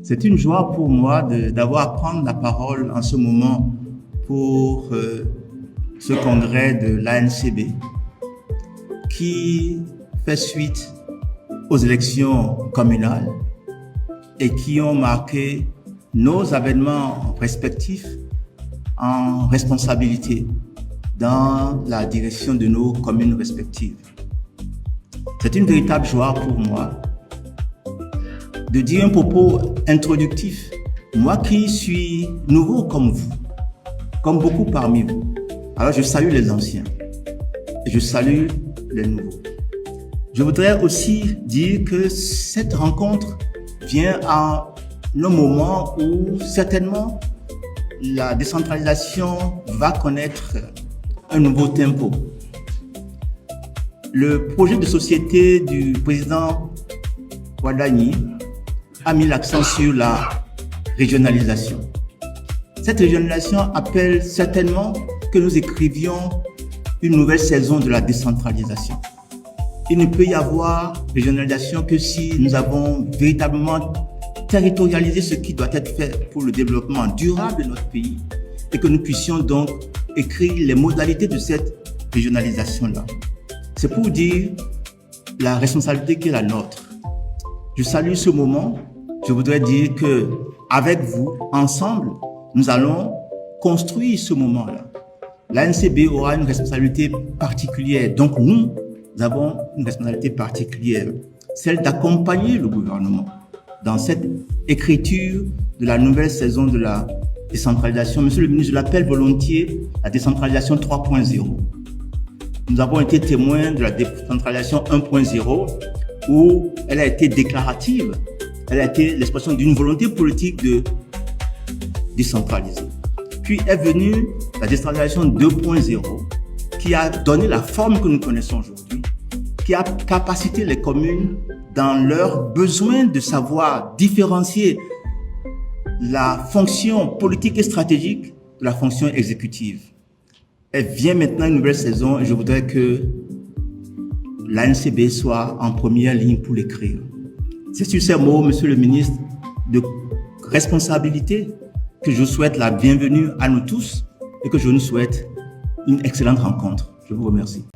C'est une joie pour moi d'avoir à prendre la parole en ce moment pour ce congrès de l'ANCB qui fait suite aux élections communales et qui ont marqué nos avènements respectifs en responsabilité dans la direction de nos communes respectives. C'est une véritable joie pour moi de dire un propos introductif. Moi qui suis nouveau comme vous, comme beaucoup parmi vous, alors je salue les anciens et je salue les nouveaux. Je voudrais aussi dire que cette rencontre vient à un moment où certainement la décentralisation va connaître un nouveau tempo. Le projet de société du président Ouadani a mis l'accent sur la régionalisation. Cette régionalisation appelle certainement que nous écrivions une nouvelle saison de la décentralisation. Il ne peut y avoir régionalisation que si nous avons véritablement territorialisé ce qui doit être fait pour le développement durable de notre pays et que nous puissions donc écrire les modalités de cette régionalisation-là. C'est pour dire la responsabilité qui est la nôtre. Je salue ce moment. Je voudrais dire que avec vous, ensemble, nous allons construire ce moment-là. L'ANCB aura une responsabilité particulière. Donc nous avons une responsabilité particulière, celle d'accompagner le gouvernement dans cette écriture de la nouvelle saison de la décentralisation. Monsieur le ministre, je l'appelle volontiers la décentralisation 3.0. Nous avons été témoins de la décentralisation 1.0 où elle a été déclarative. Elle a été l'expression d'une volonté politique de décentraliser. Puis est venue la décentralisation 2.0 qui a donné la forme que nous connaissons aujourd'hui, qui a capacité les communes dans leur besoin de savoir différencier la fonction politique et stratégique de la fonction exécutive. Elle vient maintenant une nouvelle saison et je voudrais que l'ANCB soit en première ligne pour l'écrire. C'est sur ces mots, Monsieur le ministre, de responsabilité que je souhaite la bienvenue à nous tous et que je nous souhaite une excellente rencontre. Je vous remercie.